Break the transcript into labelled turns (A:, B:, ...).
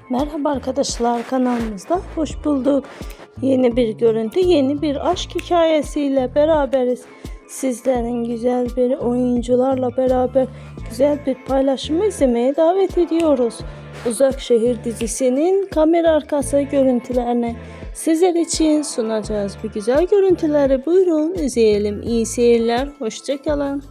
A: Merhaba arkadaşlar, kanalımızda hoş bulduk. Yeni bir görüntü, yeni bir aşk hikayesiyle beraberiz. Sizlerin güzel bir oyuncularla beraber güzel bir paylaşımı izlemeye davet ediyoruz. Uzak Şehir dizisinin kamera arkası görüntülerini sizler için sunacağız. Bu güzel görüntüleri buyurun izleyelim. İyi seyirler, hoşça kalın.